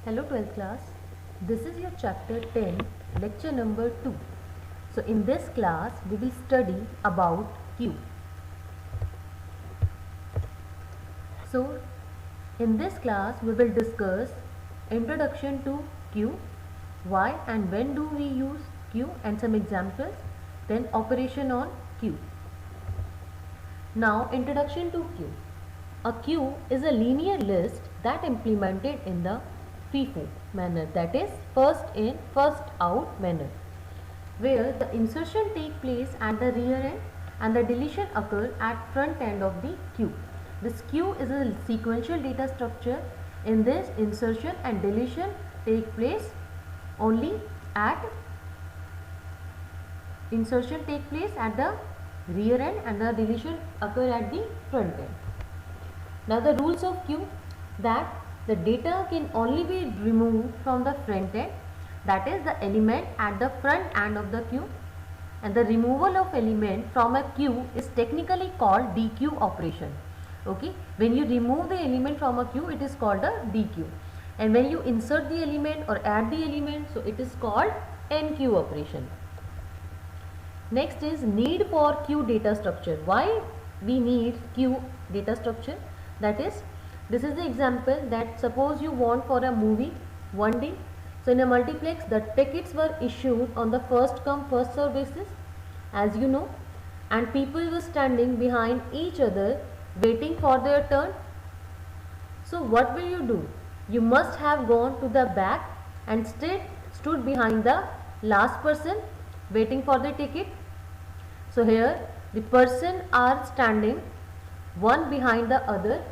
Hello 12th class, this is your chapter 10, lecture number 2. So in this class we will study about Q. So in this class we will discuss introduction to Q, why and when do we use Q and some examples, then operation on Q. Now introduction to Q. A queue is a linear list that implemented in the FIFO manner, that is first in first out manner, where the insertion take place at the rear end and the deletion occur at front end of the queue. This queue is a sequential data structure. In this, insertion and deletion take place only at the rear end and the deletion occur at the front end. Now the rules of queue, that the data can only be removed from the front end, that is the element at the front end of the queue, and the removal of element from a queue is technically called dequeue operation. Okay, when you remove the element from a queue, it is called a dequeue, and when you insert the element or add the element, so it is called enqueue operation. Next is need for queue data structure. Why we need queue data structure? That is, this is the example that suppose you want for a movie one day. So in a multiplex, the tickets were issued on the first come first serve basis, as you know, and people were standing behind each other waiting for their turn. So what will you do? You must have gone to the back and stood behind the last person waiting for the ticket. So here the person are standing one behind the other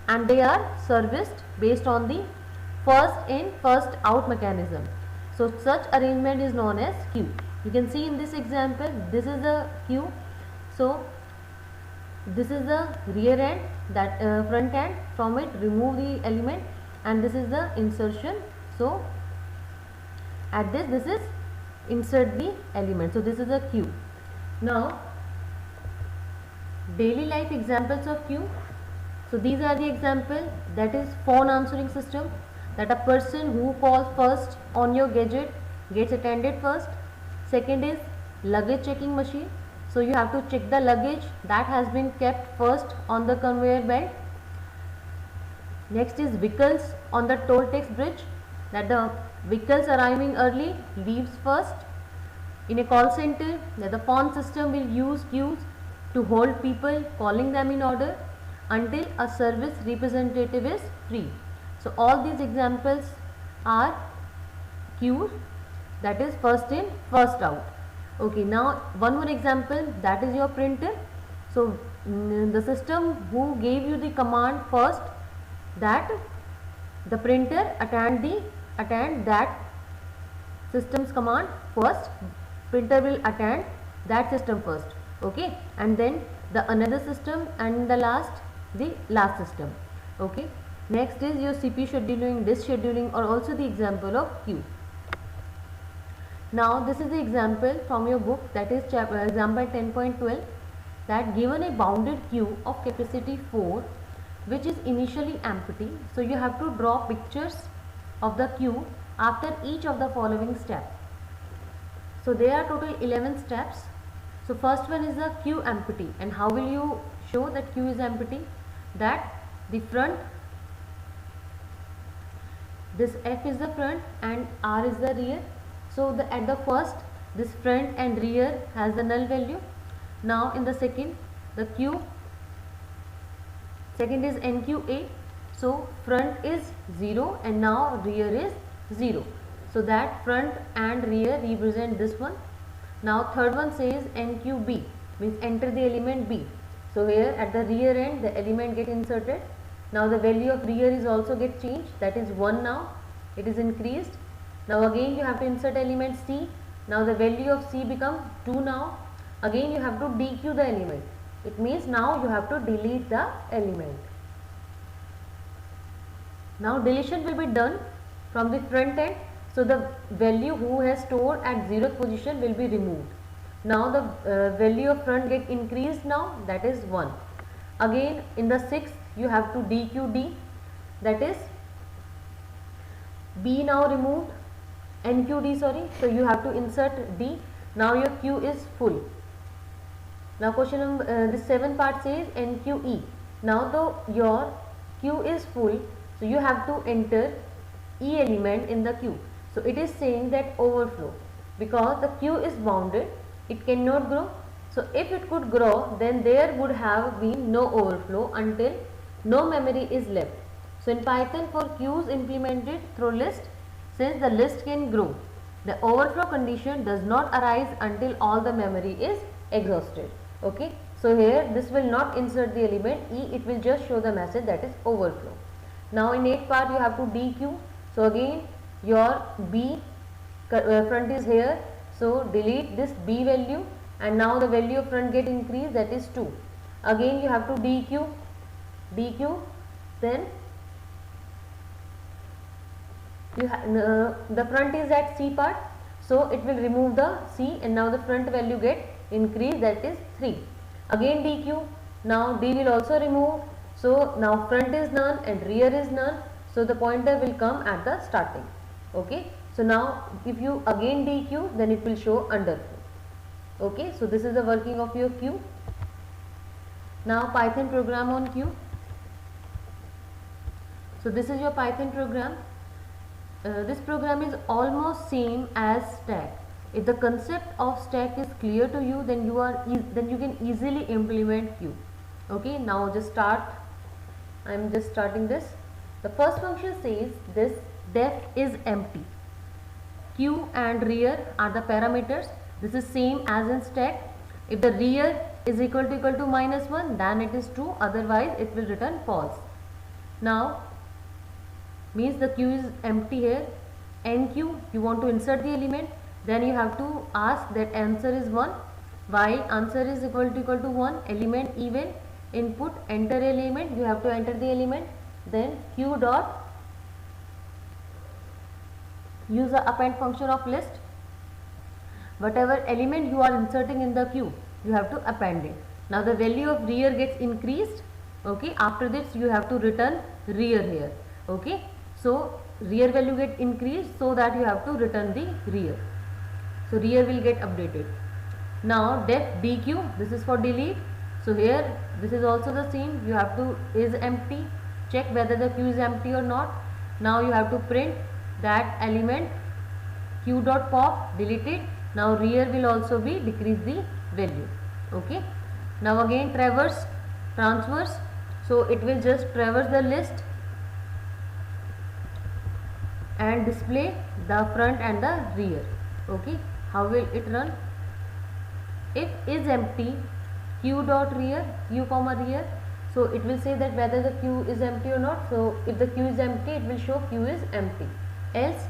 and they are serviced based on the first in first out mechanism. So such arrangement is known as queue. You can see in this example, this is a queue. So this is the rear end, that front end, from it remove the element, and this is the insertion. So at this is insert the element. So this is a queue. Now daily life examples of queue. So these are the example, that is phone answering system, that a person who calls first on your gadget gets attended first. Second is luggage checking machine. So you have to check the luggage that has been kept first on the conveyor belt. Next is vehicles on the toll tax bridge, that the vehicles arriving early leaves first. In a call center, that the phone system will use queues to hold people, calling them in order until a service representative is free. So all these examples are queues, that is first in first out. Okay, now one more example, that is your printer. So the system who gave you the command first, that the printer attend that system's command first, printer will attend that system first. Okay, and then the another system, and the last system. Okay, next is your CPU scheduling, disk scheduling, or also the example of queue. Now this is the example from your book, that is example 10.12, that given a bounded queue of capacity 4 which is initially empty, so you have to draw pictures of the queue after each of the following steps. So there are total 11 steps. So first one is the queue empty, and how will you show that queue is empty? That the front, this F is the front and R is the rear. So at the first, this front and rear has the null value. Now in the second, the queue, second is NQA. So front is 0 and now rear is 0. So that front and rear represent this one. Now third one says NQB, means enter the element B. So here at the rear end the element get inserted. Now the value of rear is also get changed, that is 1 now, it is increased. Now again you have to insert element C. Now the value of C become 2 now. Again you have to dequeue the element. It means now you have to delete the element. Now deletion will be done from the front end. So the value who has stored at 0th position will be removed. Now the value of front get increased now, that is 1. Again in the 6th you have to dequeue D, that is B now removed, NQD, sorry, so you have to insert D. Now your Q is full. Now question number, the 7th part says NQE. Now though your Q is full, so you have to enter E element in the Q. So it is saying that overflow, because the Q is bounded, it cannot grow. So if it could grow, then there would have been no overflow until no memory is left. So in Python, for queues implemented through list, since the list can grow, the overflow condition does not arise until all the memory is exhausted. Okay, so here this will not insert the element E, it will just show the message that is overflow. Now in 8th part you have to DQ. So again your B front is here, so delete this B value, and now the value of front get increased, that is 2. Again you have to DQ, then you the front is at C part, so it will remove the C, and now the front value get increased, that is 3. Again DQ, now D will also remove, so now front is none and rear is none, so the pointer will come at the starting. Okay, so now if you again DQ, then it will show underflow. Okay, so this is the working of your Q. Now Python program on Q. So this is your Python program. This program is almost same as stack. If the concept of stack is clear to you, then you can easily implement Q. Okay, now just start. I am just starting this. The first function says this def is empty. Q and rear are the parameters. This is same as in stack. If the rear is equal to -1, then it is true, otherwise it will return false. Now means the Q is empty here. NQ, you want to insert the element, then you have to ask that answer is 1. While answer is equal to 1, element even, input, enter element, you have to enter the element, then Q dot, use the append function of list. Whatever element you are inserting in the Q, you have to append it. Now the value of rear gets increased. Okay, after this you have to return rear here. Okay, so rear value get increased, so that you have to return the rear. So rear will get updated. Now def DQ, this is for delete. So here this is also the same, you have to is empty, check whether the Q is empty or not. Now you have to print that element Q dot pop, deleted. Now rear will also be decrease the value. Okay, now again transverse, so it will just traverse the list and display the front and the rear. Okay, how will it run? If is empty, Q dot rear, Q comma rear, so it will say that whether the Q is empty or not. So if the Q is empty, it will show Q is empty. Else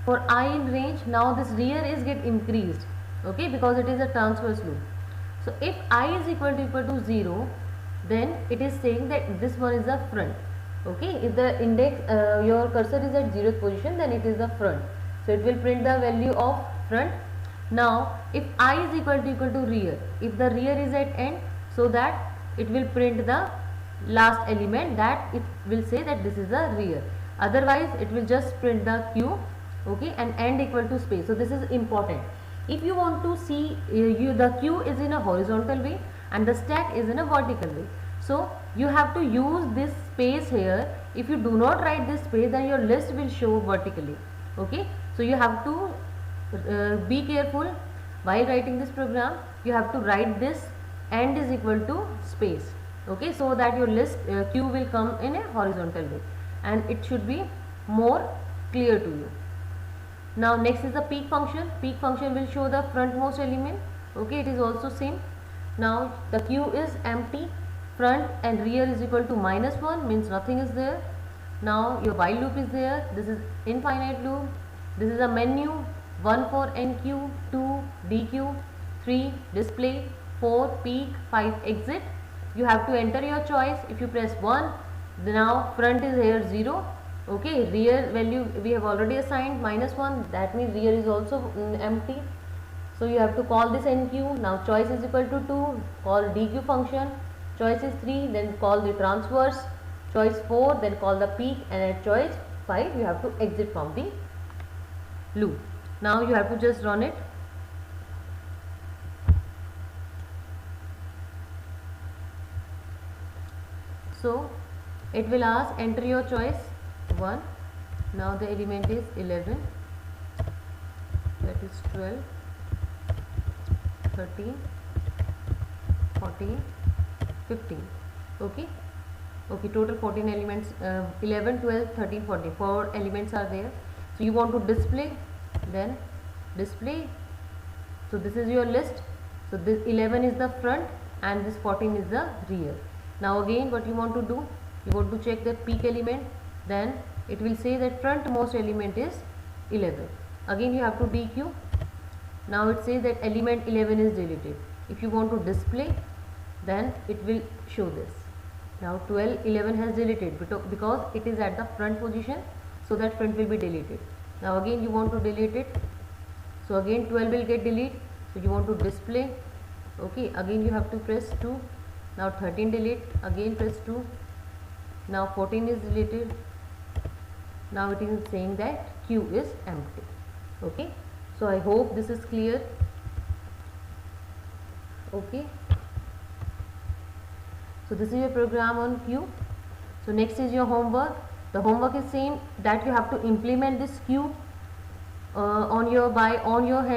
for I in range, now this rear is get increased. Okay, because it is a transverse loop. So if I is equal to 0, then it is saying that this one is the front. Okay, if the index your cursor is at 0th position, then it is the front, so it will print the value of front. Now if I is equal to rear, if the rear is at end, so that it will print the last element, that it will say that this is the rear, otherwise it will just print the Q. Okay, and end equal to space. So this is important. If you want to see the Q is in a horizontal way and the stack is in a vertical way, so you have to use this space here. If you do not write this space, then your list will show vertically. Okay, so you have to be careful while writing this program. You have to write this end is equal to space. Okay, so that your list Q will come in a horizontal way and it should be more clear to you. Now next is the peek function. Peek function will show the frontmost element. Okay, it is also same. Now the Q is empty, front and rear is equal to -1, means nothing is there. Now your while loop is there. This is infinite loop. This is a menu. 1 for NQ, 2 DQ, 3 display, 4 peek, 5 exit. You have to enter your choice. If you press 1, now front is here 0. Okay, rear value we have already assigned -1, that means rear is also empty. So you have to call this NQ. Now choice is equal to 2, call DQ function. Choice is 3, then call the transverse. Choice 4, then call the peek, and at choice 5, you have to exit from the loop. Now you have to just run it. So it will ask enter your choice 1. Now the element is 11, that is 12, 13, 14, 15. Okay, total 14 elements, 11, 12, 13, 14, 4 elements are there. So you want to display, then display. So this is your list. So this 11 is the front and this 14 is the rear. Now again what you want to do, you want to check the peak element, then it will say that frontmost element is 11. Again you have to DQ. Now it says that element 11 is deleted. If you want to display, then it will show this. Now 12, 11 has deleted because it is at the front position, so that front will be deleted. Now again you want to delete it, so again 12 will get deleted. So you want to display, okay, again you have to press 2. Now 13 delete, again press 2. Now 14 is deleted. Now it is saying that queue is empty. Okay, so I hope this is clear. Okay, so this is your program on queue. So next is your homework. The homework is saying that you have to implement this queue on your hand.